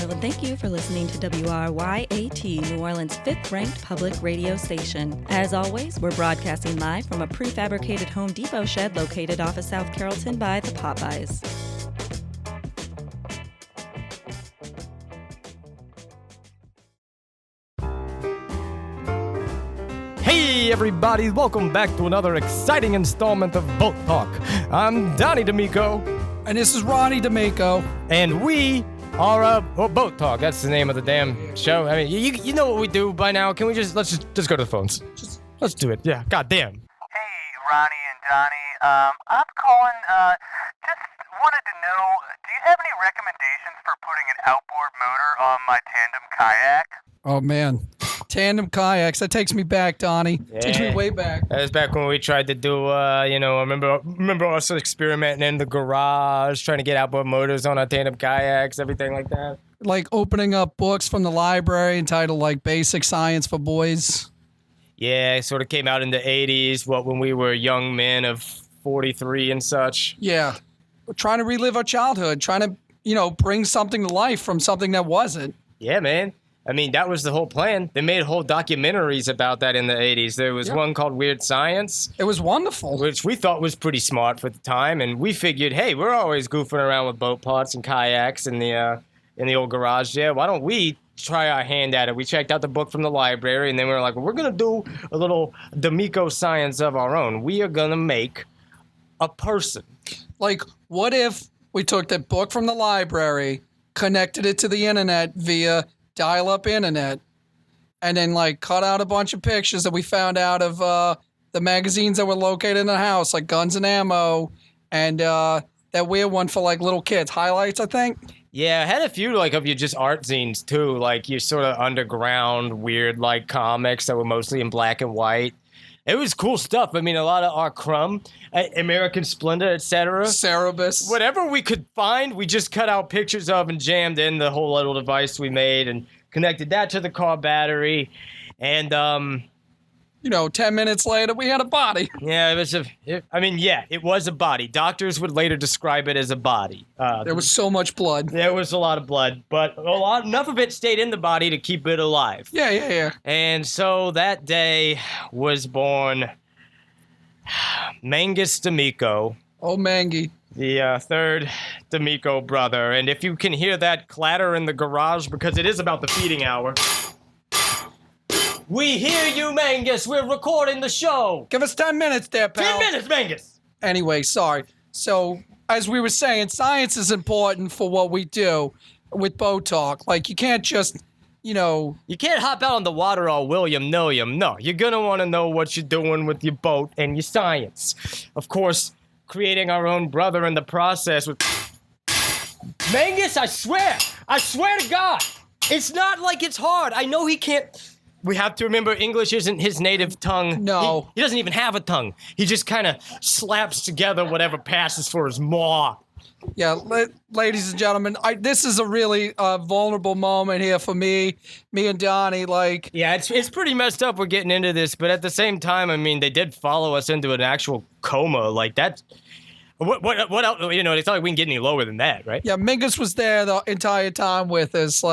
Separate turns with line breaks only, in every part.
Hello, and thank you for listening to WRYAT, New Orleans' fifth-ranked public radio station. As always, we're broadcasting live from a prefabricated Home Depot shed located off of South Carrollton by the Popeyes.
Hey everybody, welcome back to another exciting installment of Boat Talk. I'm Donnie D'Amico.
And this is Ronnie D'Amico.
And we are Boat Talk. That's the name of the damn show. I mean, you know what we do by now. Can we let's just go to the phones. Let's do it. Yeah, goddamn.
Hey, Ronnie and Donnie. I'm calling, just wanted to know, do you have any recommendations for putting an outboard motor on my tandem kayak?
Oh, man. Tandem kayaks. That takes me back, Donnie.
Yeah.
Takes me way back.
That was back when we tried to do, remember us experimenting in the garage, trying to get outboard motors on our tandem kayaks, everything like that.
Like opening up books from the library entitled, like, Basic Science for Boys.
Yeah, it sort of came out in the 80s, when we were young men of 43 and such.
Yeah. We're trying to relive our childhood, trying to, bring something to life from something that wasn't.
Yeah, man. I mean, that was the whole plan. They made whole documentaries about that in the 80s. There was one called Weird Science.
It was wonderful.
Which we thought was pretty smart for the time. And we figured, hey, we're always goofing around with boat parts and kayaks in the old garage there. Why don't we try our hand at it? We checked out the book from the library, and then we were like, well, we're going to do a little D'Amico science of our own. We are going to make a person.
Like, what if we took that book from the library, connected it to the internet via dial-up internet, and then like cut out a bunch of pictures that we found out of the magazines that were located in the house, like Guns and Ammo, and that weird one for like little kids, Highlights, I think.
Yeah, I had a few like of your just art zines too, like your sort of underground weird like comics that were mostly in black and white. It was cool stuff. I mean, a lot of our Crumb, American Splendor, etc.
Cerebus.
Whatever we could find, we just cut out pictures of and jammed in the whole little device we made and connected that to the car battery. And,
10 minutes later, we had a body.
Yeah, it was a body. Doctors would later describe it as a body.
There was so much blood.
There was a lot of blood, but enough of it stayed in the body to keep it alive.
Yeah.
And so that day was born Mangus D'Amico.
Oh, Mangy.
The third D'Amico brother. And if you can hear that clatter in the garage, because it is about the feeding hour. We hear you, Mangus. We're recording the show.
Give us 10 minutes there, pal.
10 minutes, Mangus.
Anyway, sorry. So, as we were saying, science is important for what we do with Boat Talk. Like, you can't just, You
can't hop out on the water all William-nilliam. No, you're going to want to know what you're doing with your boat and your science. Of course, creating our own brother in the process with... Mangus, I swear to God, it's not like it's hard. I know he can't... We have to remember English isn't his native tongue.
No.
He doesn't even have a tongue. He just kind of slaps together whatever passes for his maw.
Yeah, ladies and gentlemen, this is a really vulnerable moment here for me and Donnie. Like,
yeah, it's pretty messed up we're getting into this, but at the same time, I mean, they did follow us into an actual coma. Like, that's... What else? It's not like we can get any lower than that, right?
Yeah, Mangus was there the entire time with us.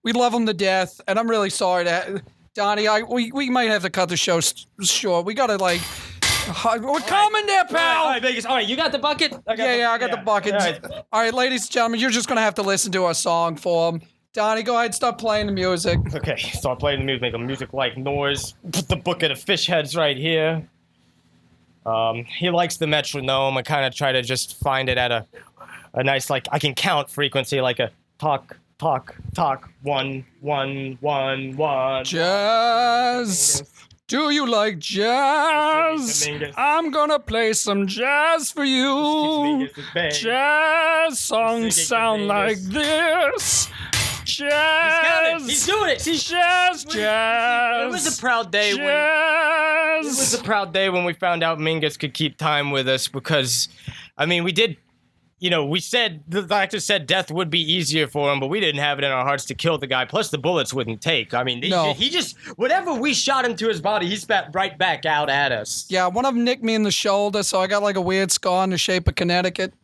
We love him to death, and I'm really sorry to Donnie. We might have to cut the show short. We gotta we're coming there, pal.
All right, Vegas. All right, you got the bucket?
I got the bucket. All right, ladies and gentlemen, you're just gonna have to listen to our song for him. Donnie, go ahead, start playing the music.
Okay, start playing the music. Make a music-like noise. Put the bucket of fish heads right here. He likes the metronome. I kind of try to just find it at a nice, like, I can count frequency, like a talk, 1, 1, 1, 1.
Jazz. Do you like jazz? I'm gonna play some jazz for you. Jazz songs sound like this. Jazz.
He's doing it.
Jazz.
It was a proud day. It was a proud day when we found out Mangus could keep time with us because, I mean, we did. We said, the doctor said death would be easier for him, but we didn't have it in our hearts to kill the guy. Plus, the bullets wouldn't take. I mean, he just, whatever we shot into his body, he spat right back out at us.
Yeah, one of them nicked me in the shoulder, so I got like a weird scar in the shape of Connecticut.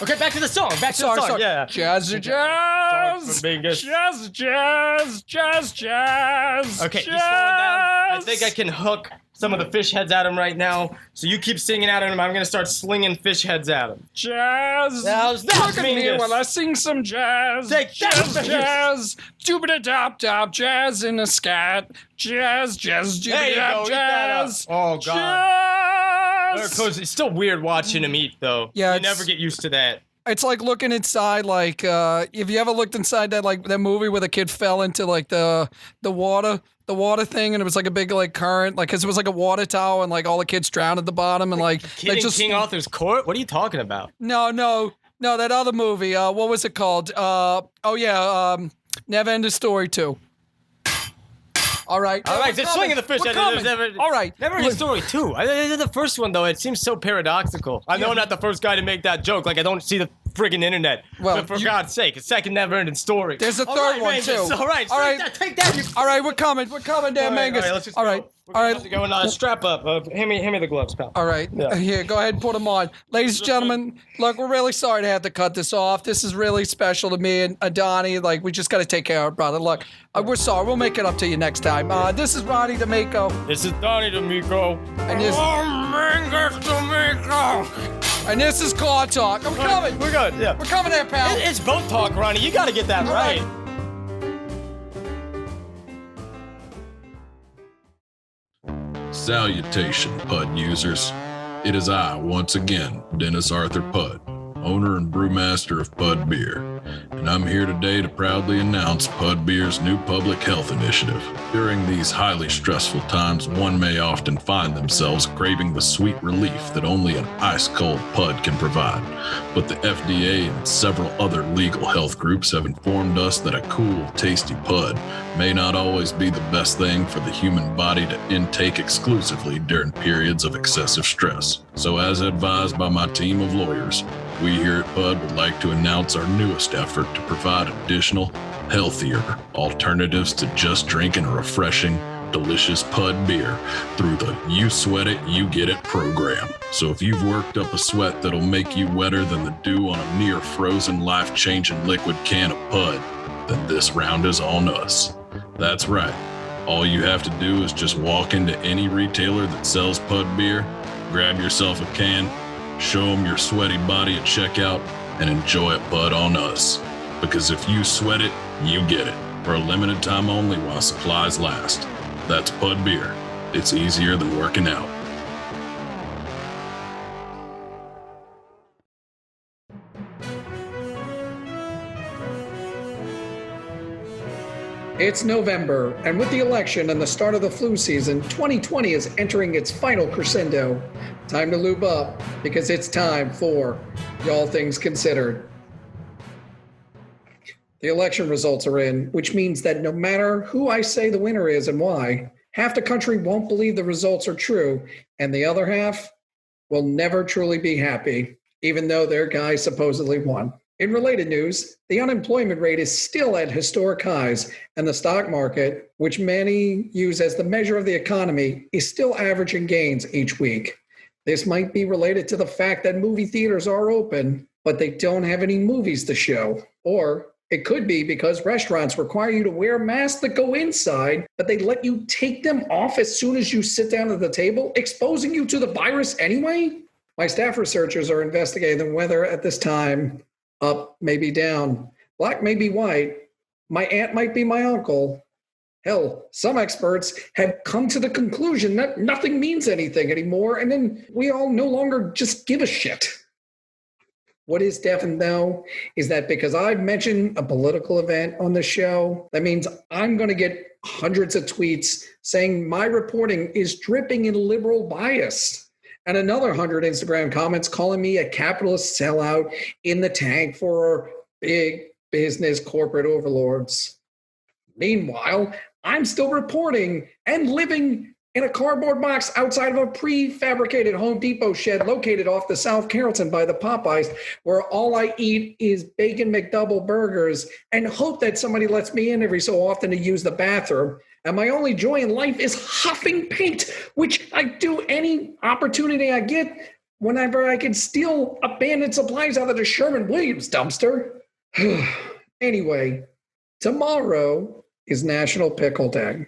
Okay, back to the song. Back to
Sorry,
the song.
sorry.
Yeah.
Jazz,
Sorry
jazz.
for Mangus.
Jazz, jazz, jazz, jazz.
Okay, he's slowing down. I think I can hook some of the fish heads at him right now. So you keep singing at him. I'm gonna start slinging fish heads at him.
Jazz.
How's that,
Look at me
Mangus?
while I sing some jazz.
Take that,
jazz,
Mangus.
jazz. Doobity-dop-dop, jazz in a scat. Jazz, jazz,
There you go,
doobity-dop,
eat that up.
jazz.
Oh, God.
Jazz.
Cause it's still weird watching him eat, though.
Yeah,
you
it's-
never get used to that.
It's like looking inside, like, if you ever looked inside that movie where the kid fell into, like, the water thing, and it was, like, a big, like, current, like, because it was, like, a water tower, and, like, all the kids drowned at the bottom, and, like...
Kid in King Arthur's Court? What are you talking about?
No, that other movie, what was it called? Never Ending Story 2. All right.
Just swinging the fish
We're
at
coming.
it.
All right.
Never in story too. The first one, though, it seems so paradoxical. I know I'm not the first guy to make that joke. Like, I don't see the friggin' internet.
Well,
but for God's sake, a second never-ending story.
There's a
All
third
right,
one,
Mangus.
too.
All right.
All right.
Take that. You...
All right, we're coming there, Mangus.
All right, let's just
All
go.
right.
We're
All
gonna
right.
have to go and strap up. Hand me the gloves, pal.
All right.
Yeah.
Here, go ahead and put them on. Ladies and gentlemen, look, we're really sorry to have to cut this off. This is really special to me and Donnie. Like, we just got to take care of our brother. Look, we're sorry. We'll make it up to you next time. This is Ronnie D'Amico.
This is Donnie D'Amico.
And this,
Mangus D'Amico.
and this is Car Talk. I'm coming.
We're good, yeah.
We're coming there, pal.
It's boat talk, Ronnie. You got to get that
All
right.
Salutation, Pud users. It is I, once again, Dennis Arthur Pud, owner and brewmaster of Pud Beer, and I'm here today to proudly announce Pud Beer's new public health initiative. During these highly stressful times, one may often find themselves craving the sweet relief that only an ice-cold Pud can provide. But the FDA and several other legal health groups have informed us that a cool, tasty Pud may not always be the best thing for the human body to intake exclusively during periods of excessive stress. So as advised by my team of lawyers, we here at Pud would like to announce our newest effort to provide additional, healthier alternatives to just drinking a refreshing, delicious Pud beer through the You Sweat It, You Get It program. So if you've worked up a sweat that'll make you wetter than the dew on a near frozen, life-changing liquid can of Pud, then this round is on us. That's right. All you have to do is just walk into any retailer that sells Pud beer, grab yourself a can, show them your sweaty body at checkout, and enjoy it Pud on us. Because if you sweat it, you get it. For a limited time only while supplies last. That's Pud Beer. It's easier than working out.
It's November, and with the election and the start of the flu season, 2020 is entering its final crescendo. Time to lube up, because it's time for Y'all Things Considered. The election results are in, which means that no matter who I say the winner is and why, half the country won't believe the results are true, and the other half will never truly be happy, even though their guy supposedly won. In related news, the unemployment rate is still at historic highs, and the stock market, which many use as the measure of the economy, is still averaging gains each week. This might be related to the fact that movie theaters are open, but they don't have any movies to show. Or it could be because restaurants require you to wear masks that go inside, but they let you take them off as soon as you sit down at the table, exposing you to the virus anyway? My staff researchers are investigating the weather at this time. Up, maybe down. Black may be white. My aunt might be my uncle. Hell, some experts have come to the conclusion that nothing means anything anymore, and then we all no longer just give a shit. What is definite, though, is that because I've mentioned a political event on the show, that means I'm going to get hundreds of tweets saying my reporting is dripping in liberal bias. And another 100 Instagram comments calling me a capitalist sellout in the tank for big business corporate overlords. Meanwhile, I'm still reporting and living in a cardboard box outside of a pre-fabricated Home Depot shed located off the South Carrollton by the Popeyes, where all I eat is bacon McDouble burgers and hope that somebody lets me in every so often to use the bathroom. And my only joy in life is huffing paint, which I do any opportunity I get. whenever I can steal abandoned supplies out of the Sherman-Williams dumpster. Anyway, tomorrow is National Pickle Day.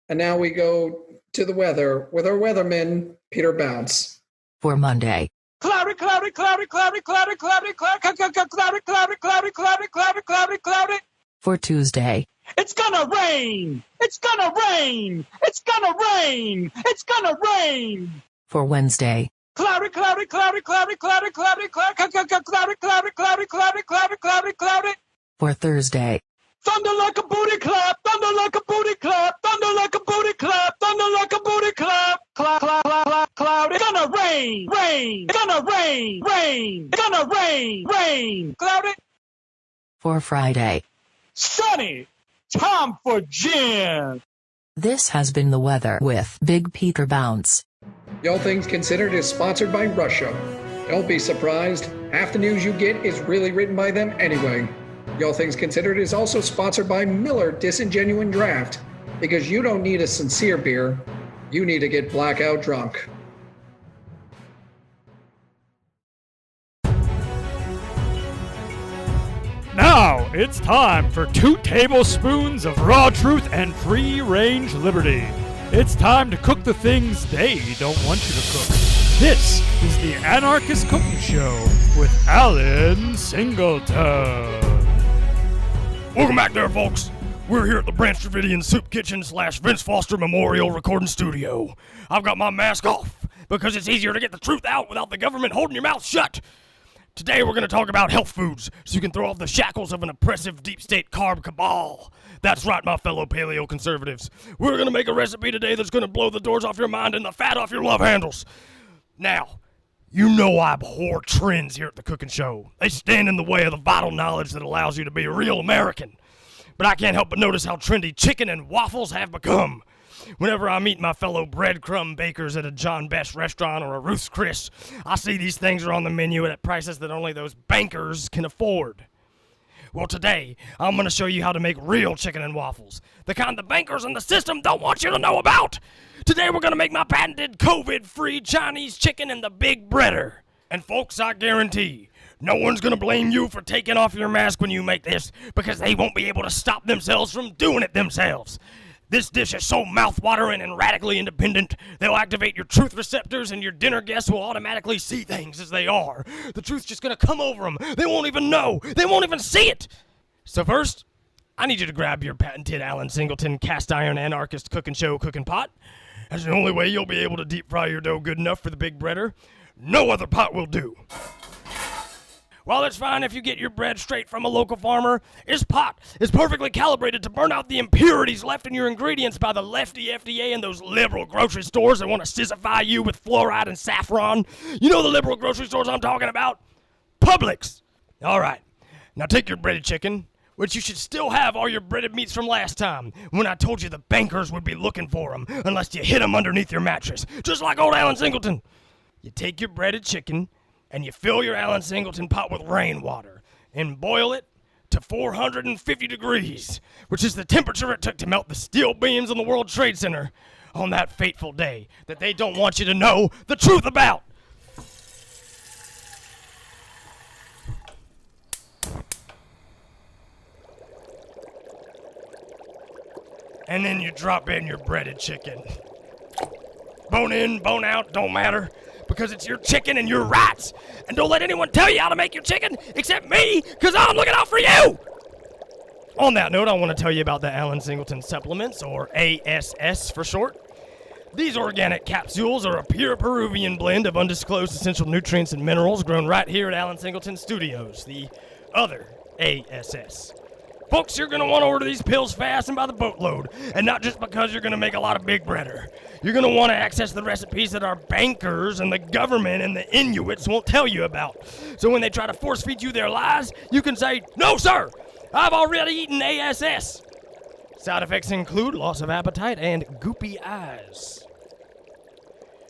And now we go to the weather with our weatherman, Peter Bounce.
For Monday.
Cloudy, cloudy, cloudy, cloudy, cloudy, cloudy, cloudy, cloudy, cloudy, cloudy, cloudy, cloudy, cloudy, cloudy.
For Tuesday.
It's gonna rain. It's gonna rain. It's gonna rain. It's gonna rain.
For Wednesday.
Cloudy, cloudy, cloudy, cloudy, cloudy, cloudy, cloudy, cloudy, cloudy, cloudy, cloudy, cloudy, cloudy, cloudy.
For Thursday.
Thunder like a booty clap, thunder like a booty clap, thunder like a booty clap, thunder like a booty clap. Clap, clap, clap, clap, cloud. It's gonna rain, rain. It's gonna rain, rain. It's gonna rain, rain. Cloudy.
For Friday.
Sunny. Time for gin.
This has been the weather with Big Peter Bounce.
Y'all Things Considered is sponsored by Russia. Don't be surprised. Half the news you get is really written by them anyway. Y'all Things Considered is also sponsored by Miller Disingenuine Draft, because you don't need a sincere beer, you need to get blackout drunk.
Now it's time for 2 tablespoons of raw truth and free-range liberty. It's time to cook the things they don't want you to cook. This is the Anarchist Cooking Show with Alan Singleton.
Welcome back there, folks. We're here at the Branch Davidian Soup Kitchen / Vince Foster Memorial Recording Studio. I've got my mask off because it's easier to get the truth out without the government holding your mouth shut. Today we're going to talk about health foods so you can throw off the shackles of an oppressive deep state carb cabal. That's right, my fellow paleo conservatives. We're going to make a recipe today that's going to blow the doors off your mind and the fat off your love handles. Now, you know I abhor trends here at the Cooking Show. They stand in the way of the vital knowledge that allows you to be a real American. But I can't help but notice how trendy chicken and waffles have become. Whenever I meet my fellow breadcrumb bakers at a John Best restaurant or a Ruth's Chris, I see these things are on the menu at prices that only those bankers can afford. Well, today, I'm going to show you how to make real chicken and waffles, the kind the bankers and the system don't want you to know about. Today, we're going to make my patented COVID-free Chinese chicken in the Big Breader. And folks, I guarantee, no one's going to blame you for taking off your mask when you make this, because they won't be able to stop themselves from doing it themselves. This dish is so mouth-watering and radically independent, they'll activate your truth receptors and your dinner guests will automatically see things as they are. The truth's just gonna come over them. They won't even know. They won't even see it. So first, I need you to grab your patented Alan Singleton cast iron Anarchist Cooking Show cooking pot. That's the only way you'll be able to deep fry your dough good enough for the Big Breader. No other pot will do. While it's fine if you get your bread straight from a local farmer, this pot is perfectly calibrated to burn out the impurities left in your ingredients by the lefty FDA and those liberal grocery stores that want to sizzify you with fluoride and saffron. You know the liberal grocery stores I'm talking about? Publix. All right. Now take your breaded chicken, which you should still have all your breaded meats from last time, when I told you the bankers would be looking for them unless you hid them underneath your mattress, just like old Alan Singleton. You take your breaded chicken, and you fill your Alan Singleton pot with rainwater and boil it to 450 degrees, which is the temperature it took to melt the steel beams in the World Trade Center on that fateful day that they don't want you to know the truth about. And then you drop in your breaded chicken. Bone in, bone out, don't matter. Because it's your chicken and your rights. And don't let anyone tell you how to make your chicken except me, because I'm looking out for you. On that note, I want to tell you about the Alan Singleton supplements, or ASS for short. These organic capsules are a pure Peruvian blend of undisclosed essential nutrients and minerals grown right here at Alan Singleton Studios, the other ASS. Folks, you're going to want to order these pills fast and by the boatload, and not just because you're going to make a lot of Big Breader. You're going to want to access the recipes that our bankers and the government and the Inuits won't tell you about. So when they try to force feed you their lies, you can say, "No, sir, I've already eaten ASS." Side effects include loss of appetite and goopy eyes.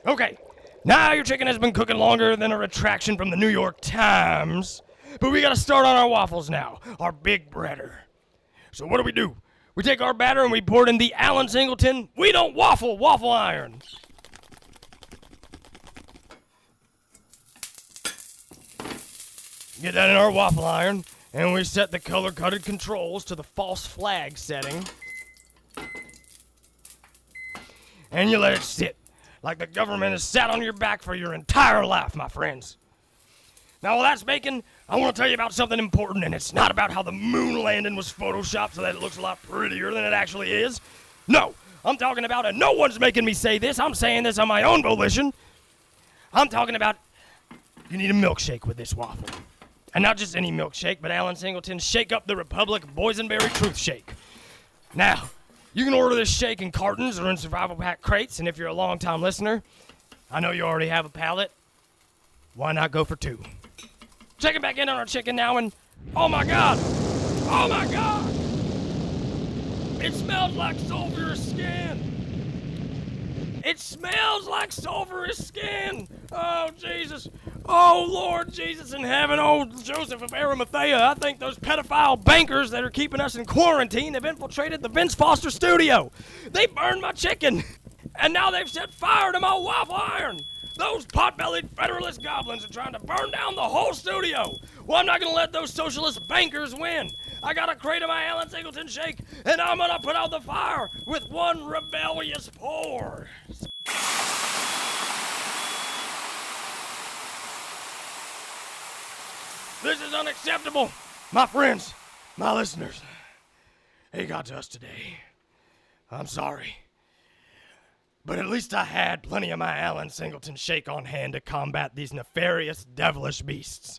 Okay, now your chicken has been cooking longer than a retraction from the New York Times, but we got to start on our waffles now, our Big Breader. So what do? We take our batter and we pour it in the Alan Singleton We Don't Waffle iron. Get that in our waffle iron, and we set the color-coded controls to the false flag setting. And you let it sit, like the government has sat on your back for your entire life, my friends. Now, while that's baking, I want to tell you about something important, and it's not about how the moon landing was photoshopped so that it looks a lot prettier than it actually is. No, I'm talking about, and no one's making me say this, I'm saying this on my own volition. I'm talking about, you need a milkshake with this waffle. And not just any milkshake, but Alan Singleton's Shake Up the Republic Boysenberry Truth Shake. Now, you can order this shake in cartons or in survival pack crates, and if you're a long-time listener, I know you already have a palate. Why not go for 2? Checking back in on our chicken now, and oh my God! Oh my God! It smells like sulfurous skin! It smells like sulfurous skin! Oh, Jesus. Oh, Lord Jesus in heaven. Oh, Joseph of Arimathea. I think those pedophile bankers that are keeping us in quarantine have infiltrated the Vince Foster studio. They burned my chicken. And now they've set fire to my waffle iron. Those pot-bellied Federalist goblins are trying to burn down the whole studio. Well, I'm not going to let those socialist bankers win. I got a crate of my Alan Singleton shake, and I'm going to put out the fire with one rebellious pour. This is unacceptable. My friends, my listeners, it got to us today. I'm sorry. But at least I had plenty of my Alan Singleton shake on hand to combat these nefarious, devilish beasts.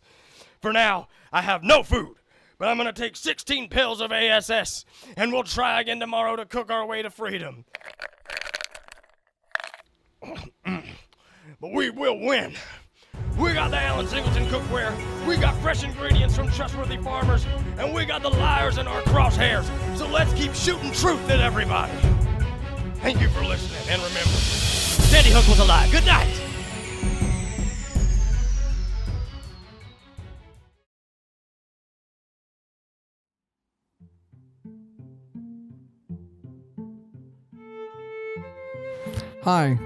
For now, I have no food, but I'm going to take 16 pills of ASS, and we'll try again tomorrow to cook our way to freedom. But we will win. We got the Alan Singleton cookware, we got fresh ingredients from trustworthy farmers, and we got the liars in our crosshairs. So let's keep shooting truth at everybody. Thank you for listening, and remember, Sandy Hook was alive. Good night.
Hi,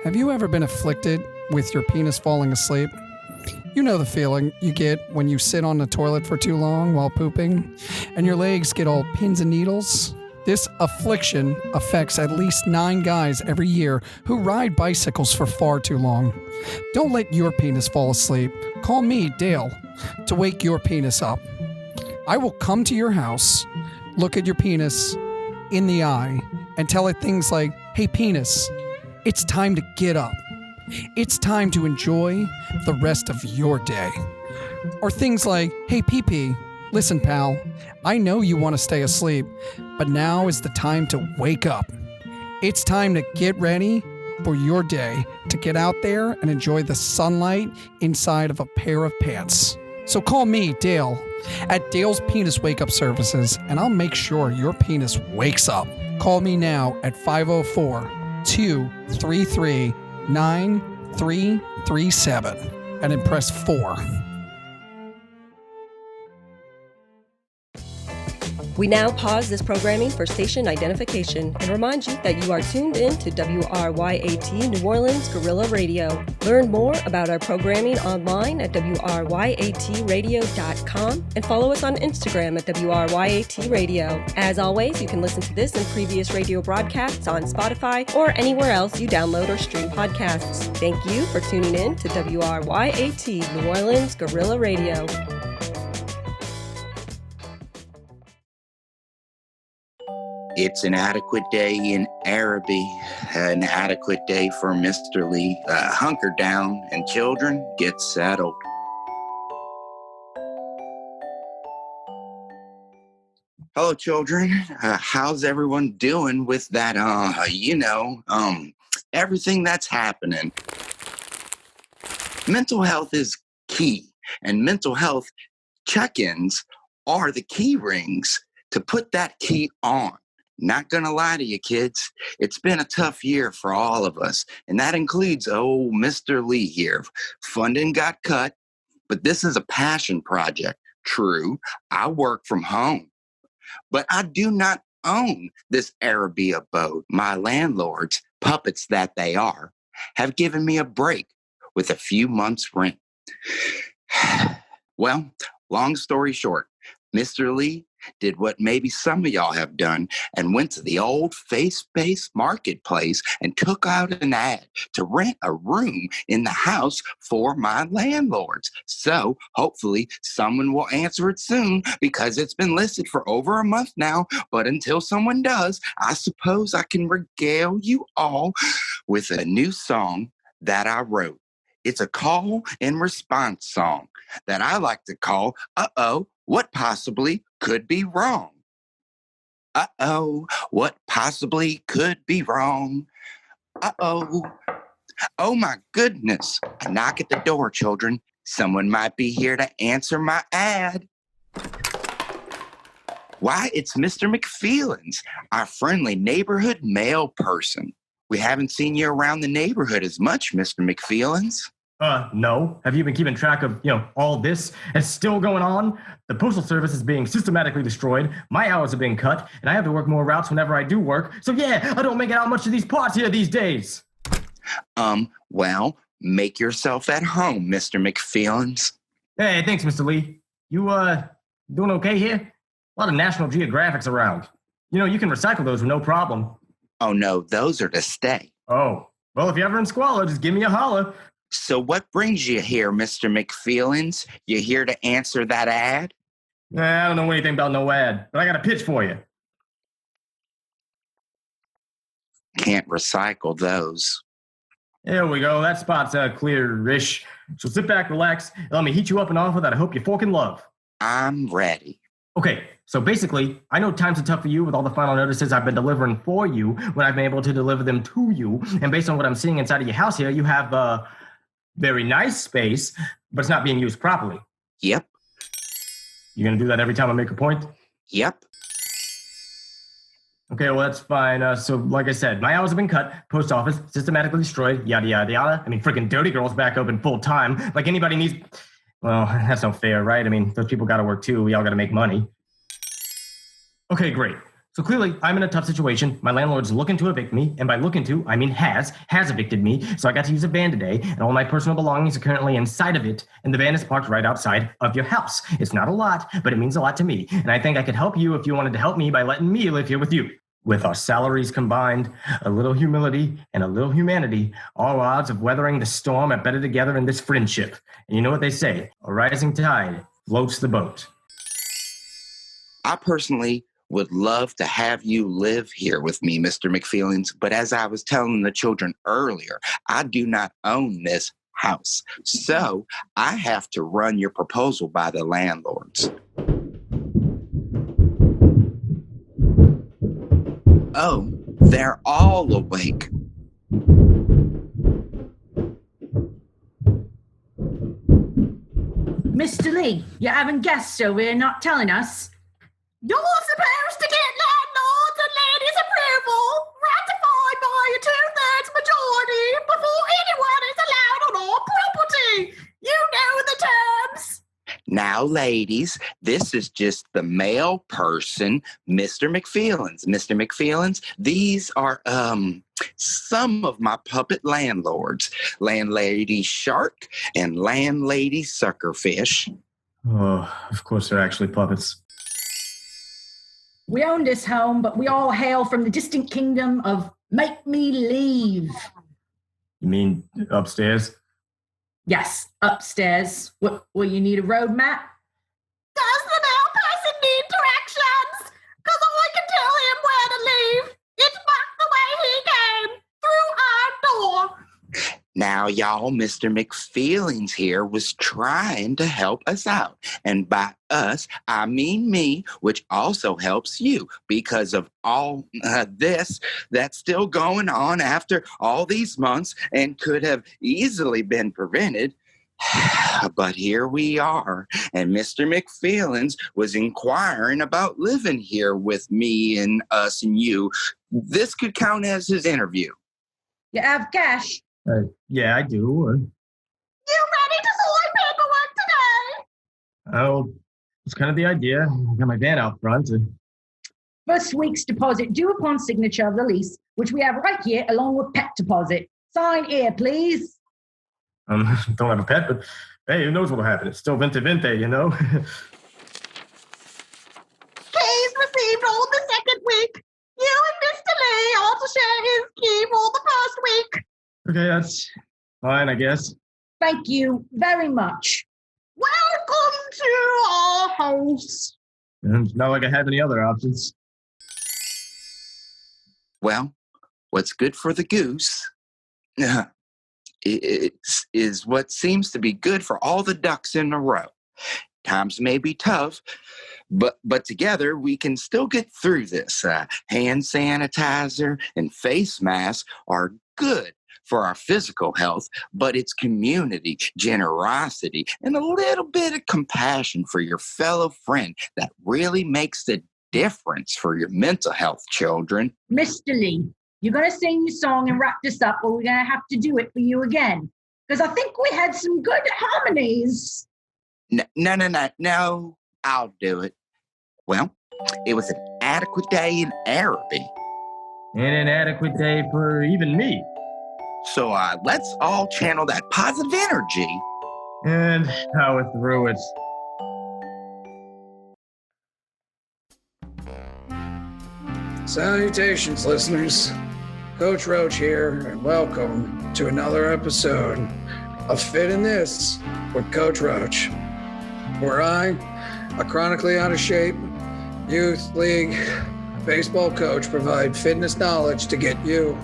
have you ever been afflicted with your penis falling asleep? You know the feeling you get when you sit on the toilet for too long while pooping, and your legs get all pins and needles? This affliction affects at least 9 guys every year who ride bicycles for far too long. Don't let your penis fall asleep. Call me, Dale, to wake your penis up. I will come to your house, look at your penis in the eye, and tell it things like, "Hey, penis, it's time to get up. It's time to enjoy the rest of your day." Or things like, "Hey, pee-pee, listen, pal, I know you want to stay asleep, but now is the time to wake up. It's time to get ready for your day, to get out there and enjoy the sunlight inside of a pair of pants." So call me, Dale, at Dale's Penis Wake Up Services, and I'll make sure your penis wakes up. Call me now at 504-233-9337 and then press 4.
We now pause this programming for station identification and remind you that you are tuned in to WRYAT New Orleans Guerrilla Radio. Learn more about our programming online at WRYATradio.com and follow us on Instagram at WRYAT Radio. As always, you can listen to this and previous radio broadcasts on Spotify or anywhere else you download or stream podcasts. Thank you for tuning in to WRYAT New Orleans Guerrilla Radio.
It's an adequate day in Arabi, an adequate day for Mr. Lee. Hunker down and children, get settled. Hello, children. How's everyone doing with that, everything that's happening? Mental health is key, and mental health check-ins are the key rings to put that key on. Not gonna lie to you, kids. It's been a tough year for all of us, and that includes Mr. Lee here. Funding got cut, but this is a passion project. True, I work from home, but I do not own this Arabi abode. My landlords, puppets that they are, have given me a break with a few months' rent. Well, long story short, Mr. Lee did what maybe some of y'all have done and went to the old face-based marketplace and took out an ad to rent a room in the house for my landlords. So hopefully someone will answer it soon because it's been listed for over a month now. But until someone does, I suppose I can regale you all with a new song that I wrote. It's a call and response song that I like to call, Uh-oh, What Possibly Could Be Wrong? Uh-oh, what possibly could be wrong? Uh-oh, oh my goodness. A knock at the door, children. Someone might be here to answer my ad. Why, it's Mr. McFeelins, our friendly neighborhood mail person. We haven't seen you around the neighborhood as much, Mr. McFeelins.
No. Have you been keeping track of, all this that's still going on? The Postal Service is being systematically destroyed. My hours are being cut, and I have to work more routes whenever I do work. So yeah, I don't make it out much of these parts here these days.
Well, make yourself at home, Mr. McFeelins.
Hey, thanks, Mr. Lee. You, doing okay here? A lot of National Geographics around. You can recycle those with no problem.
Oh no, those are to stay.
Oh, well, if you're ever in squalor, just give me a holler.
So what brings you here, Mr. McFeelins? You here to answer that ad?
I don't know anything about no ad, but I got a pitch for you.
Can't recycle those.
There we go. That spot's clear-ish. So sit back, relax, and let me heat you up an offer that I hope you fucking love.
I'm ready.
Okay, so basically, I know times are tough for you with all the final notices I've been delivering for you when I've been able to deliver them to you. And based on what I'm seeing inside of your house here, you have very nice space, but it's not being used properly.
Yep.
You gonna do that every time I make a point?
Yep.
Okay, well, that's fine. So, like I said, my hours have been cut, post office, systematically destroyed, yada, yada, yada. I mean, freaking Dirty Girl's back open full time. Like anybody needs... Well, that's not fair, right? I mean, those people gotta work too. We all gotta make money. Okay, great. So clearly, I'm in a tough situation. My landlord's looking to evict me, and by looking to, I mean has evicted me, so I got to use a van today, and all my personal belongings are currently inside of it, and the van is parked right outside of your house. It's not a lot, but it means a lot to me, and I think I could help you if you wanted to help me by letting me live here with you. With our salaries combined, a little humility, and a little humanity, all odds of weathering the storm are better together in this friendship. And you know what they say, a rising tide floats the boat.
I personally would love to have you live here with me, Mr. McFeelins, but as I was telling the children earlier, I do not own this house. So I have to run your proposal by the landlords. Oh, they're all awake.
Mr. Lee, you're having guests over here not telling us. You're supposed to get landlords and ladies' approval, ratified by a 2/3 majority before anyone is allowed on our property. You know the terms.
Now, ladies, this is just the male person, Mr. McFeelins. Mr. McFeelins, these are some of my puppet landlords, Landlady Shark and Landlady Suckerfish.
Oh, of course they're actually puppets.
We own this home, but we all hail from the distant kingdom of Make Me Leave.
You mean upstairs?
Yes, upstairs. What, will you need a roadmap? Does the male person need directions? Because I can tell him where to leave. It's back the way he came, through our door.
Now, y'all, Mr. McFeelings here was trying to help us out. And by us, I mean me, which also helps you because of all this that's still going on after all these months and could have easily been prevented. But here we are, and Mr. McFeelings was inquiring about living here with me and us and you. This could count as his interview.
You have cash?
Yeah, I do.
You ready to sign paperwork today?
Oh, it's kind of the idea. I got my van out front.
First week's deposit due upon signature of the lease, which we have right here along with pet deposit. Sign here, please.
Don't have a pet, but Hey, who knows what'll happen? It's still Vente Vente, you know?
Keys received all the second week. You and Mr. Lee are to share his key for the first week.
Okay, that's fine, I guess.
Thank you very much. Welcome to our house.
And it's not like I have any other options.
Well, what's good for the goose is what seems to be good for all the ducks in a row. Times may be tough, but together we can still get through this. Hand sanitizer and face masks are good for our physical health, but it's community, generosity, and a little bit of compassion for your fellow friend that really makes the difference for your mental health, children.
Mr. Lee, you're going to sing your song and wrap this up, or we're going to have to do it for you again. Because I think we had some good harmonies.
No, I'll do it. Well, it was an adequate day in Arabi.
And an adequate day for even me.
So let's all channel that positive energy.
And power through it.
Salutations, listeners. Coach Roach here, and welcome to another episode of Fit in This with Coach Roach, where I, a chronically out of shape youth league baseball coach, provide fitness knowledge to get you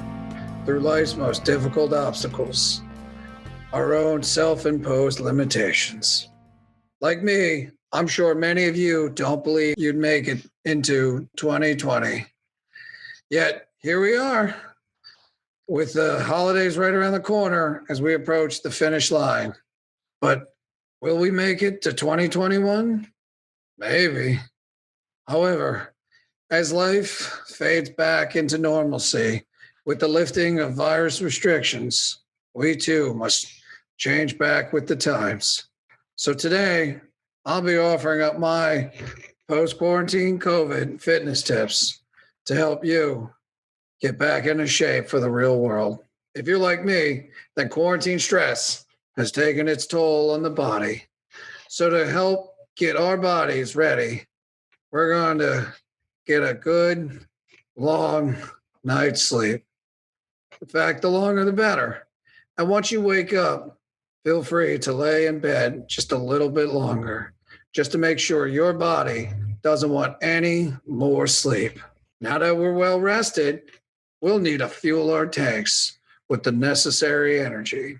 through life's most difficult obstacles, our own self-imposed limitations. Like me, I'm sure many of you don't believe you'd make it into 2020. Yet, here we are, with the holidays right around the corner as we approach the finish line. But will we make it to 2021? Maybe. However, as life fades back into normalcy with the lifting of virus restrictions, we too must change back with the times. So today, I'll be offering up my post-quarantine COVID fitness tips to help you get back into shape for the real world. If you're like me, then quarantine stress has taken its toll on the body. So to help get our bodies ready, we're going to get a good, long night's sleep. In fact, the longer the better. And once you wake up, feel free to lay in bed just a little bit longer, just to make sure your body doesn't want any more sleep. Now that we're well rested, we'll need to fuel our tanks with the necessary energy.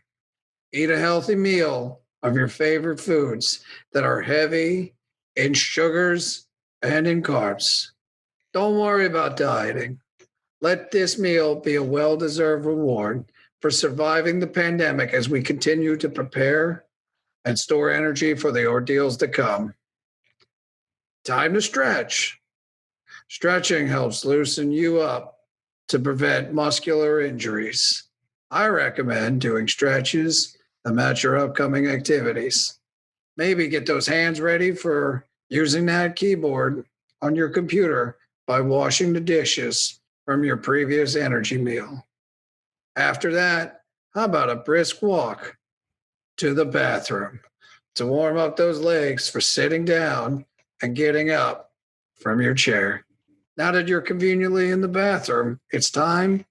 Eat a healthy meal of your favorite foods that are heavy in sugars and in carbs. Don't worry about dieting. Let this meal be a well-deserved reward for surviving the pandemic as we continue to prepare and store energy for the ordeals to come. Time to stretch. Stretching helps loosen you up to prevent muscular injuries. I recommend doing stretches that match your upcoming activities. Maybe get those hands ready for using that keyboard on your computer by washing the dishes from your previous energy meal. After that, how about a brisk walk to the bathroom to warm up those legs for sitting down and getting up from your chair. Now that you're conveniently in the bathroom, it's time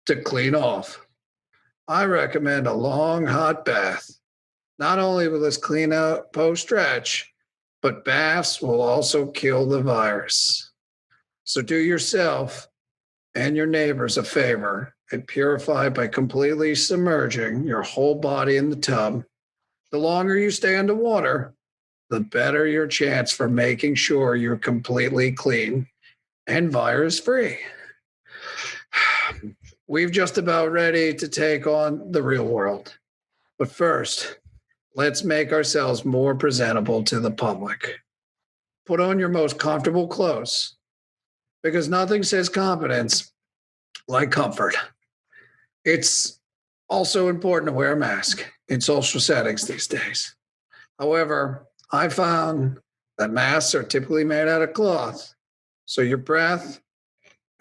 to clean off. I recommend a long, hot bath. Not only will this clean out post-stretch, but baths will also kill the virus. So do yourself and your neighbors a favor and purify by completely submerging your whole body in the tub. The longer you stay underwater, the better your chance for making sure you're completely clean and virus-free. We've just about ready to take on the real world. But first, let's make ourselves more presentable to the public. Put on your most comfortable clothes, because nothing says confidence like comfort. It's also important to wear a mask in social settings these days. However, I found that masks are typically made out of cloth, so your breath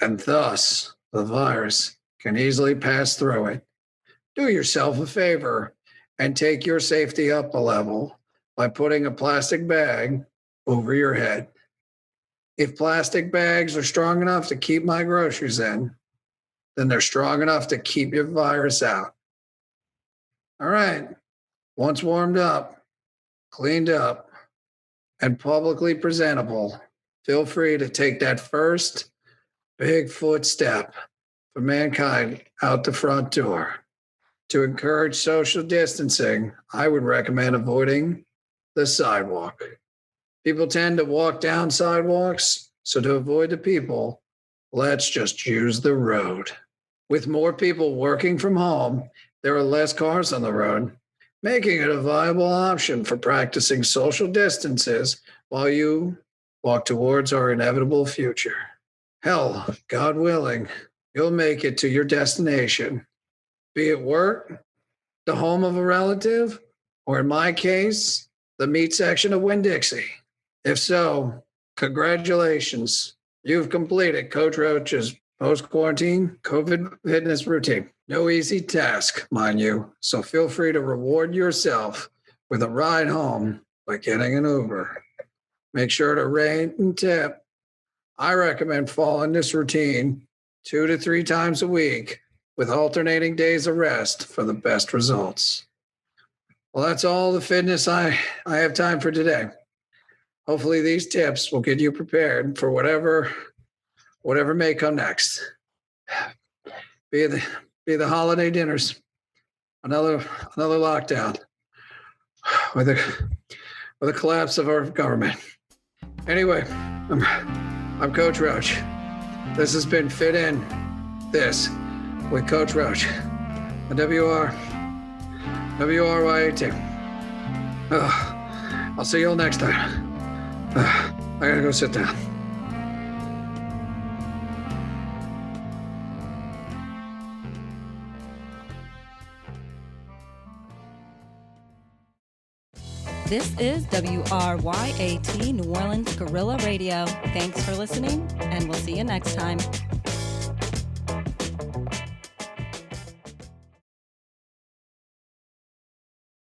and thus the virus can easily pass through it. Do yourself a favor and take your safety up a level by putting a plastic bag over your head. If plastic bags are strong enough to keep my groceries in, then they're strong enough to keep your virus out. All right. Once warmed up, cleaned up, and publicly presentable, feel free to take that first big footstep for mankind out the front door. To encourage social distancing, I would recommend avoiding the sidewalk. People tend to walk down sidewalks, so to avoid the people, let's just use the road. With more people working from home, there are less cars on the road, making it a viable option for practicing social distances while you walk towards our inevitable future. Hell, God willing, you'll make it to your destination, be it work, the home of a relative, or in my case, the meat section of Winn-Dixie. If so, congratulations. You've completed Coach Roach's post-quarantine COVID fitness routine. No easy task, mind you, so feel free to reward yourself with a ride home by getting an Uber. Make sure to rate and tip. I recommend following this routine 2 to 3 times a week with alternating days of rest for the best results. Well, that's all the fitness I have time for today. Hopefully these tips will get you prepared for whatever may come next. Be the holiday dinners, another lockdown, or the collapse of our government. Anyway, I'm Coach Roach. This has been Fit In This with Coach Roach, the WRYAT. I'll see you all next time. I gotta go sit down.
This is WRYAT New Orleans Guerrilla Radio. Thanks for listening, and we'll see you next time.